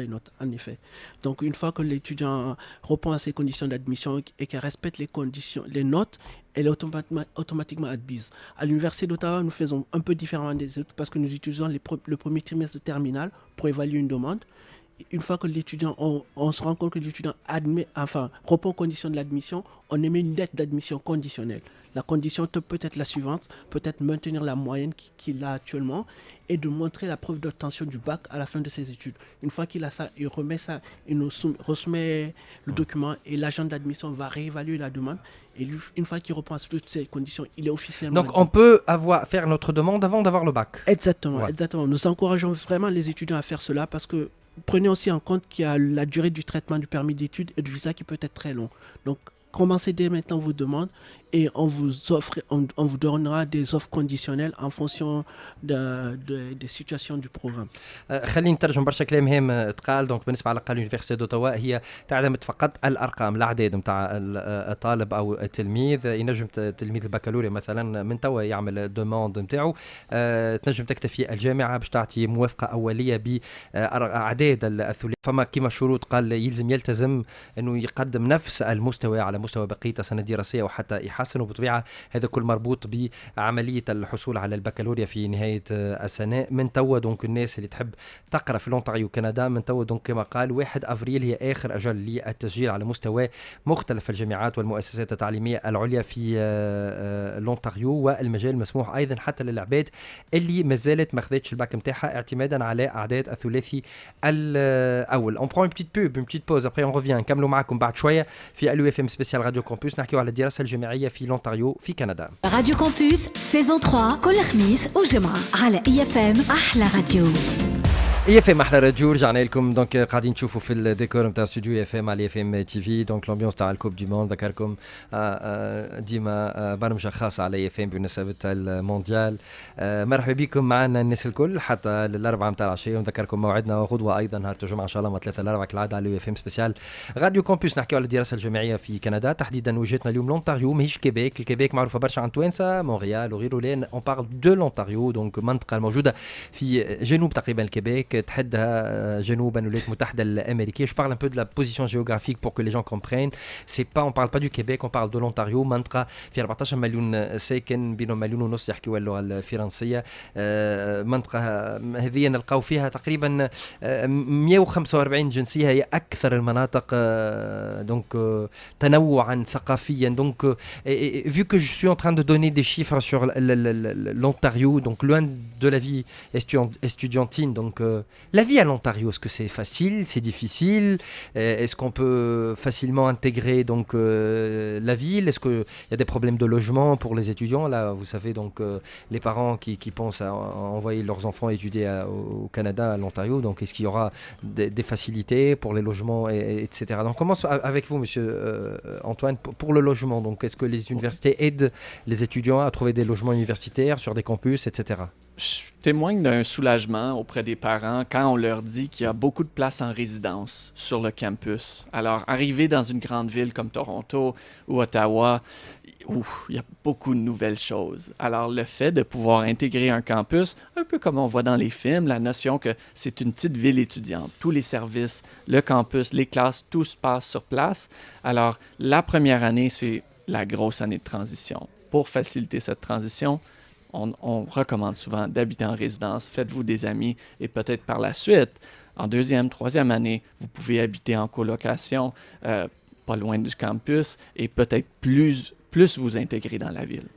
les notes, en effet. Donc, une fois que l'étudiant répond à ses conditions d'admission et qu'il respecte les notes, elle est automatiquement admise. À l'Université d'Ottawa, nous faisons un peu différemment des autres parce que nous utilisons le premier trimestre de terminale pour évaluer une demande. Une fois que l'étudiant, on se rend compte que l'étudiant répond aux conditions de l'admission, on émet une lettre d'admission conditionnelle. La condition peut être la suivante, peut-être maintenir la moyenne qu'il a actuellement et de montrer la preuve d'obtention du bac à la fin de ses études. Une fois qu'il a ça, il remet ça, il nous remet le document et l'agent d'admission va réévaluer la demande. Et une fois qu'il répond à toutes ces conditions, il est officiellement donc on peut faire notre demande avant d'avoir le bac. Exactement. Nous encourageons vraiment les étudiants à faire cela parce que prenez aussi en compte qu'il y a la durée du traitement du permis d'études et du visa qui peut être très long. Donc, commencez dès maintenant vos demandes et on vous donnera des offres conditionnelles en fonction des situations du programme. خلينا نترجم برشا كلام هام تقال. دونك بالنسبه على الاقل يونيفرسيتي دوتاوا هي تعتمد فقط الارقام الاعداد نتاع الطالب او التلميذ. ينجم تلميذ البكالوريا مثلا من توا يعمل دوموند نتاعو، تنجم تكتفي الجامعه باش تعطي موافقه اوليه باعداد الثلاثي. فما كما شروط قال يلتزم انه يقدم نفس المستوى على مستوى بقيه السنه الدراسيه وحتى يحسن، وبطبيعه هذا كل مربوط بعمليه الحصول على البكالوريا في نهايه السنه من توا. دونك الناس اللي تحب تقرا في لونتاريو كندا من توا دونك كما قال 1 افريل هي اخر اجل للتسجيل على مستوى مختلف الجامعات والمؤسسات التعليميه العليا في لونتاريو. والمجال مسموح ايضا حتى للعباد اللي مازالت ما خذتش الباك نتاعها اعتمادا على اعداد الثلاثي الاول. On prend une petite pause après on revient نكملوا معكم بعد شويه في اليو اف ام سبيسيال راديو كامبوس نحكيو على الدراسه الجامعيه في لونتاريو في كندا. راديو كامبوس سيزون 3 كل خميس وجمعه على اي اف ام احلى راديو. اي اف ام احلى راديو. رجعنا لكم دونك قاعدين تشوفوا في الديكور نتاع استوديو اي اف ام على اف ام تي في. دونك الامبيونس تاع الكوب دي موند ذكركم ديما برمجه خاصه على اي اف ام بمناسبه المونديال. مرحبا بكم معنا الناس الكل حتى للاربعه نتاع العشيه. ونذكركم موعدنا غدوه ايضا نهار الجمعه ان شاء الله من 3 ل 4 كالعاده على اف ام سبيسيال راديو كامبوس نحكيو على الدراسه الجامعيه في كندا. تحديدا وجهتنا اليوم لونتاريو ماهيش كيبيك. الكيبيك معروفه برشا عن توانسه مونريال وغيره، لان اون بارل دو لونتاريو دونك منطقه الموجوده في جنوب تقريبا الكيبيك تحدها جنوبا الولايات المتحده الامريكيه. Je parle un peu de la position géographique pour que les gens comprennent. On parle pas du Québec, on parle de l'Ontario. منطقه في 14 مليون ساكن، بينهم مليون ونص يحكيوا اللغه الفرنسيه. منطقه هذه نلقاو فيها تقريبا 145 جنسيه، هي اكثر المناطق donc تنوعا ثقافيا. donc vu que je suis en train de donner des chiffres sur l'Ontario, donc loin de la vie estudiantine, donc la vie à l'Ontario, est-ce que c'est facile, c'est difficile? Est-ce qu'on peut facilement intégrer donc la ville? Est-ce qu'il y a des problèmes de logement pour les étudiants? Là, vous savez, donc les parents qui pensent à envoyer leurs enfants étudier au Canada, à l'Ontario, donc est-ce qu'il y aura des facilités pour les logements, etc. Donc, on commence avec vous, monsieur Antoine, pour le logement. Donc, est-ce que les universités aident les étudiants à trouver des logements universitaires sur des campus, etc.? Je témoigne d'un soulagement auprès des parents quand on leur dit qu'il y a beaucoup de places en résidence sur le campus. Alors, arriver dans une grande ville comme Toronto ou Ottawa, il y a beaucoup de nouvelles choses. Alors, le fait de pouvoir intégrer un campus, un peu comme on voit dans les films, la notion que c'est une petite ville étudiante, tous les services, le campus, les classes, tout se passe sur place. Alors, la première année, c'est la grosse année de transition. Pour faciliter cette transition, on recommande souvent d'habiter en résidence, faites-vous des amis et peut-être par la suite, en deuxième, troisième année, vous pouvez habiter en colocation, pas loin du campus et peut-être plus vous intégrer dans la ville.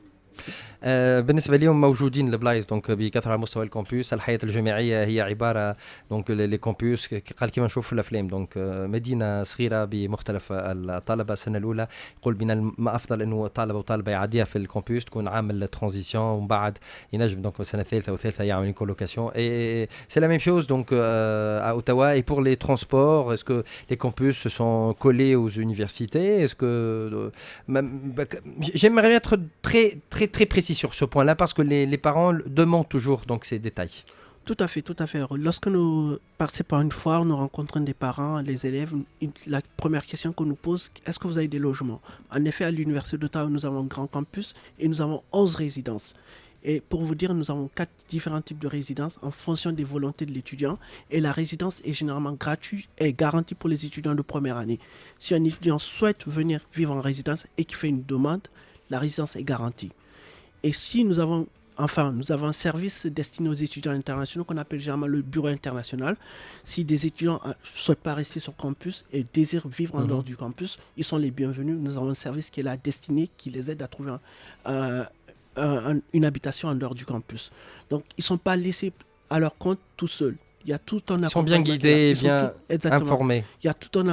بالنسبه لهم موجودين البلايص دونك بكثره على مستوى الكامبوس. الحياه الجامعيه هي عباره دونك لي كامبوس قال كيما نشوف في الافلام دونك مدينه صغيره بمختلف الطلبه. السنه الاولى يقول بنا ما افضل انه طالب وطالبه يعديها في الكامبوس تكون عامل ترانزيسيون ومن بعد ينجم دونك السنه الثالثه وثالثه يعمل كولوكاسيون. اي سي لا ميم شوز دونك à Ottawa. Et pour les transports, est-ce que les campus sont collés aux universités? Est-ce que j'aimerais être très précis sur ce point-là parce que les parents demandent toujours donc ces détails. Tout à fait, tout à fait. Lorsque nous passons par une foire, nous rencontrons des parents, les élèves. La première question qu'on nous pose, est-ce que vous avez des logements? En effet, à l'Université d'Ottawa, nous avons un grand campus et nous avons 11 résidences. Et pour vous dire, nous avons 4 différents types de résidences en fonction des volontés de l'étudiant. Et la résidence est généralement gratuite et garantie pour les étudiants de première année. Si un étudiant souhaite venir vivre en résidence et qui fait une demande, la résidence est garantie. Et si nous avons un service destiné aux étudiants internationaux qu'on appelle généralement le bureau international. Si des étudiants ne souhaitent pas rester sur campus et désirent vivre en dehors du campus, ils sont les bienvenus. Nous avons un service qui est là destiné, qui les aide à trouver une habitation en dehors du campus. Donc, ils ne sont pas laissés à leur compte tout seuls. Il y a tout un accompagnement. Ils sont bien guidés, bien informés. Il y a tout un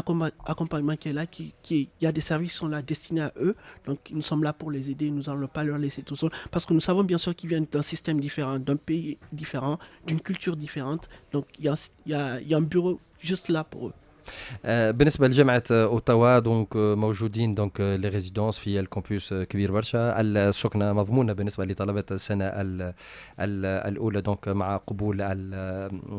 accompagnement qui est là. Il y a des services qui sont là destinés à eux. Donc, nous sommes là pour les aider. Nous n'allons pas leur laisser tout seuls. Parce que nous savons bien sûr qu'ils viennent d'un système différent, d'un pays différent, d'une culture différente. Donc, il y a un bureau juste là pour eux. بالنسبة لجامعة أوتاوا دونك موجودين دونك لي ريزيدونس في الكامبوس كبير برشا. السكنة مضمونة بالنسبة لطلبة السنة الأولى دونك مع قبول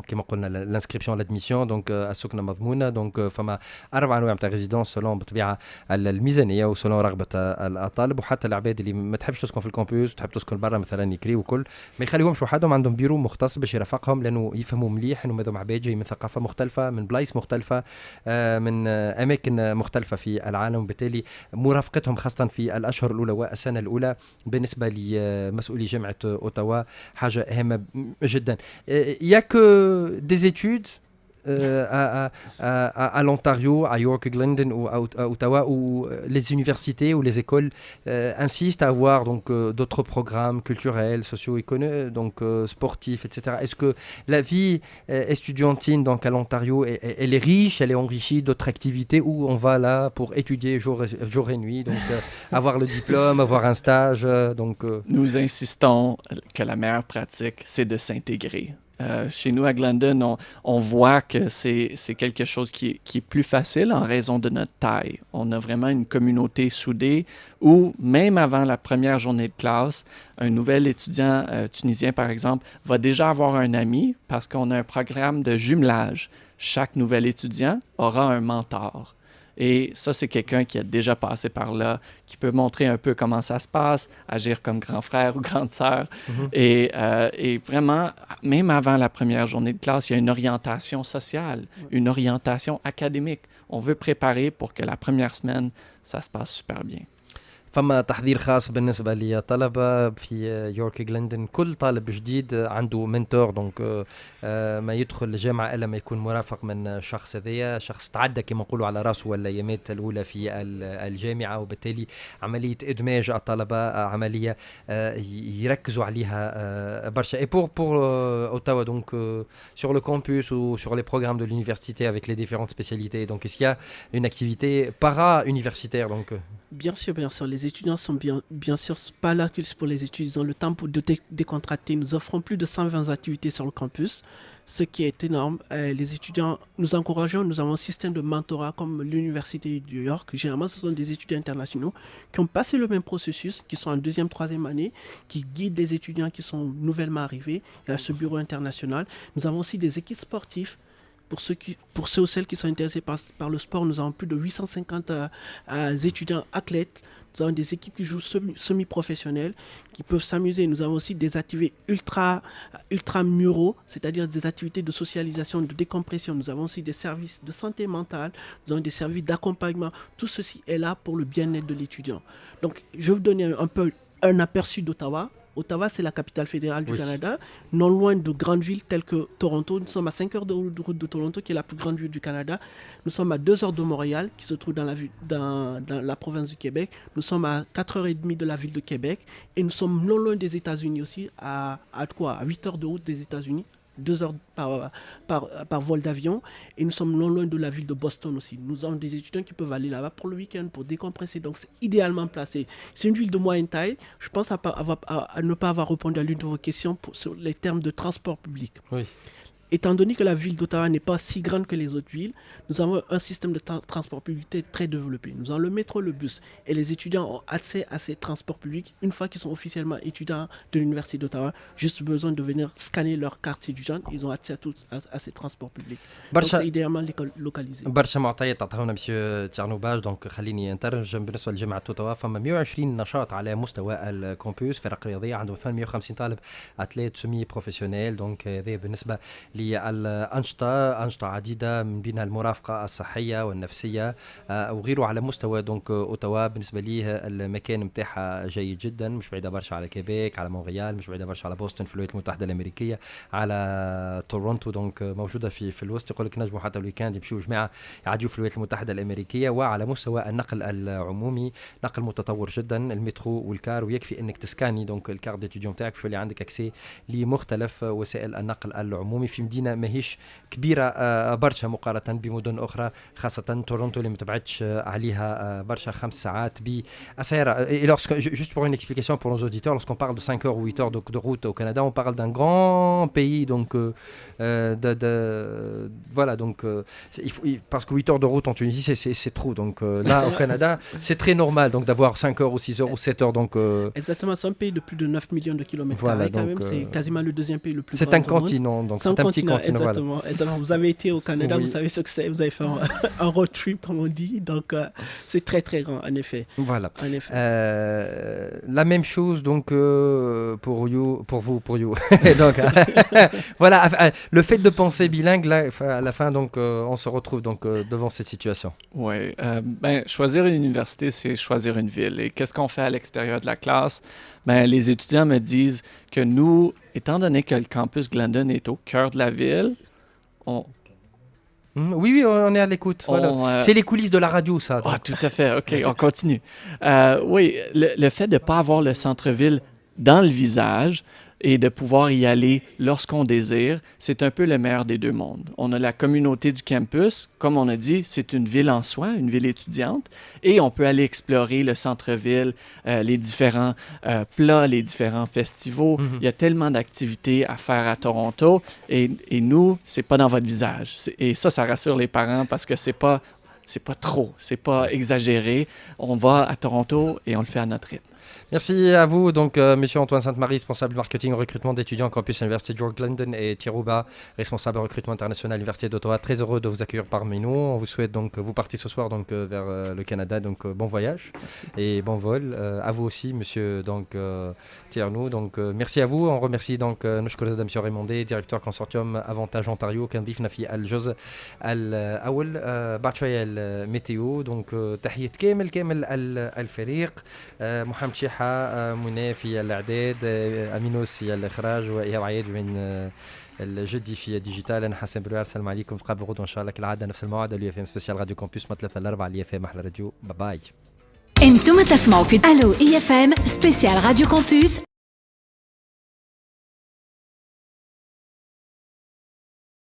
كما قلنا الانسكريبسيون لادميسيون دونك السكنة مضمونة دونك فما 4 أنواع تاع ريزيدونس سولون بطبيعة الميزانية وسولون رغبة الطالب. وحتى العباد اللي ما تحبش تسكن في الكامبوس تحب تسكن برا مثلا يكري وكل ما يخليهمش وحدهم عندهم بيرو مختص باش يرافقهم لأنه يفهموا مليح إنه هذوما عباد جاي من ثقافة مختلفة من بلايص مختلفة من أماكن مختلفة في العالم. وبالتالي مرافقتهم خاصة في الأشهر الأولى والسنة الأولى بالنسبة لمسؤولي جامعة أوتاوا حاجة هامة جدا. Il y a que des études à l'Ontario, à York, Glendon ou à Ottawa, où les universités ou les écoles insistent à avoir donc d'autres programmes culturels, socio-économiques, donc sportifs, etc. Est-ce que la vie estudiantine donc à l'Ontario, elle est riche, elle est enrichie d'autres activités où on va là pour étudier jour et nuit, donc avoir le diplôme, avoir un stage, donc Nous insistons que la meilleure pratique, c'est de s'intégrer. Chez nous à Glendon, on voit que c'est quelque chose qui est plus facile en raison de notre taille. On a vraiment une communauté soudée où, même avant la première journée de classe, un nouvel étudiant tunisien, par exemple, va déjà avoir un ami parce qu'on a un programme de jumelage. Chaque nouvel étudiant aura un mentor. Et ça, c'est quelqu'un qui a déjà passé par là, qui peut montrer un peu comment ça se passe, agir comme grand frère ou grande sœur. Et vraiment, même avant la première journée de classe, il y a une orientation sociale, une orientation académique. On veut préparer pour que la première semaine, ça se passe super bien. فما تحذير خاص بالنسبة للطلبة في يورك جلندن. كل طالب جديد عنده منتور، دونك ما يدخل الجامعة إلا ما يكون مرافق من الشخص هذايا، شخص تعدى كما نقولوا على راسه الأيامات الأولى في الجامعة، وبالتالي عملية إدماج الطلبة عملية يركزوا عليها برشا. Et pour Ottawa, donc sur le campus ou sur les programmes de l'université avec les différentes spécialités, donc est-ce qu'il y a une activité para-universitaire donc Bien sûr, bien sûr. Les étudiants sont bien sûr pas là que pour les étudiants. Le temps pour décontracter, nous offrons plus de 120 activités sur le campus, ce qui est énorme. Les étudiants, nous encourageons, nous avons un système de mentorat comme l'Université de New York. Généralement, ce sont des étudiants internationaux qui ont passé le même processus, qui sont en deuxième, troisième année, qui guident les étudiants qui sont nouvellement arrivés. Il y a ce bureau international. Nous avons aussi des équipes sportives. Pour ceux ou celles qui sont intéressés par le sport, nous avons plus de 850 étudiants athlètes. Nous avons des équipes qui jouent semi-professionnelles, qui peuvent s'amuser. Nous avons aussi des activités ultra-muraux, c'est-à-dire des activités de socialisation, de décompression. Nous avons aussi des services de santé mentale, nous avons des services d'accompagnement. Tout ceci est là pour le bien-être de l'étudiant. Donc, je vais vous donner un peu un aperçu d'Ottawa. Ottawa, c'est la capitale fédérale du Canada, non loin de grandes villes telles que Toronto. Nous sommes à 5 heures de route de Toronto, qui est la plus grande ville du Canada. Nous sommes à 2 heures de Montréal, qui se trouve dans la province du Québec. Nous sommes à 4h30 de la ville de Québec. Et nous sommes non loin des États-Unis aussi, à 8 heures de route des États-Unis. 2 heures par vol d'avion, et nous sommes non loin de la ville de Boston aussi. Nous avons des étudiants qui peuvent aller là-bas pour le week-end, pour décompresser, donc c'est idéalement placé. C'est une ville de moyenne taille. Je pense à ne pas avoir répondu à l'une de vos questions sur les termes de transport public. Oui. Étant donné que la ville d'Ottawa n'est pas si grande que les autres villes, nous avons un système de transport public très développé. Nous avons le métro, le bus, et les étudiants ont accès à ces transports publics une fois qu'ils sont officiellement étudiants de l'Université d'Ottawa. Juste besoin de venir scanner leur carte étudiante, ils ont accès à ces transports publics. Donc c'est idéalement localisé. برشا معطيات تعطيونا مسيو تيرنوباج، دونك خليني نترجم. بالنسبه لجامعه اوتاوا فما 120 نشاط على مستوى الكامبوس، فرق رياضيه عندهم 850 طالب اتليت سمي بروفيسيونيل. دونك هذا بالنسبه للأنشطة عديدة من بينها المرافقة الصحية والنفسية وغيره على مستوى دونك أوتاوا. بالنسبة ليه المكان متاعها جيد جدا، مش بعيدة برشا على كيبيك، على مونريال، مش بعيدة برشا على بوسطن في الولايات المتحدة الأمريكية، على تورونتو دونك موجودة في الوسط. يقول لك نجموا حتى الويكاند يمشوا جماعة يعدوا في الولايات المتحدة الأمريكية. وعلى مستوى النقل العمومي نقل متطور جدا، المترو والكار، ويكفي انك تسكاني دونك الكار ديتوديون تاعك في اللي عندك اكسي لمختلف وسائل النقل العمومي في مدينه ماهيش كبيره برشا مقارنه بمدن اخرى، خاصه تورونتو اللي ما تبعدش عليها برشا 5 ساعات باسعار. Juste pour une explication pour nos auditeurs, lorsqu'on parle de 5 heures ou 8 heures de route au Canada, on parle d'un grand pays, donc voilà, donc parce que 8 heures de route en Tunisie c'est trop, donc là au Canada c'est très normal donc d'avoir 5 heures ou 6 heures ou 7 heures, donc exactement. C'est un pays de plus de 9 millions de kilomètres voilà, carrés quand même, c'est quasiment le deuxième pays le plus c'est grand un du monde. continent, donc c'est un petit continent. Exactement, voilà. exactement. Vous avez été au Canada, oui. Vous savez ce que c'est, vous avez fait un road trip comme on dit, donc c'est très très grand en effet. Voilà. En effet. La même chose donc pour vous. Donc voilà, le fait de penser bilingue là, à la fin donc on se retrouve donc devant cette situation. Oui, choisir une université, c'est choisir une ville. Et qu'est-ce qu'on fait à l'extérieur de la classe? Les étudiants me disent que nous, étant donné que le campus Glendon est au cœur de la ville, Oui, on est à l'écoute. Voilà. C'est les coulisses de la radio, ça. Ah, tout à fait. OK, on continue. Oui, le fait de ne pas avoir le centre-ville dans le visage et de pouvoir y aller lorsqu'on désire, c'est un peu le meilleur des deux mondes. On a la communauté du campus, comme on a dit, c'est une ville en soi, une ville étudiante, et on peut aller explorer le centre-ville, les différents plats, les différents festivals. Il y a tellement d'activités à faire à Toronto, et nous, c'est pas dans votre visage. Et ça rassure les parents parce que c'est pas trop, c'est pas exagéré. On va à Toronto et on le fait à notre rythme. Merci à vous, donc monsieur Antoine Sainte-Marie, responsable marketing et recrutement d'étudiants campus Université George London, et Thierry Rouba, responsable recrutement international Université d'Ottawa. Très heureux de vous accueillir parmi nous. On vous souhaite donc, vous partez ce soir donc vers le Canada, donc bon voyage. Merci. Et bon vol. À vous aussi, monsieur donc Thierry. Donc merci à vous. On remercie donc نشكر زاد monsieur Raymondé, directeur consortium Avantage Ontario, كان ضيفنا في الجزء الأول. بعد شوية الميتيو. donc تحية كامل الفريق. محمد شيحة منى في الإعداد، أمينوس في الإخراج، وإيهاب عياد من الجدي في ديجيتال. أنا حسن بروار، السلام عليكم. نتقابلوا غدوة إن شاء الله كالعادة نفس الموعد. اليو اف ام سبيسيال راديو كومبوس من 3 ل 4 اليو اف ام أحلى راديو. باي باي. انتم تسمعوا في الو اي اف ام سبيسيال راديو كومبوس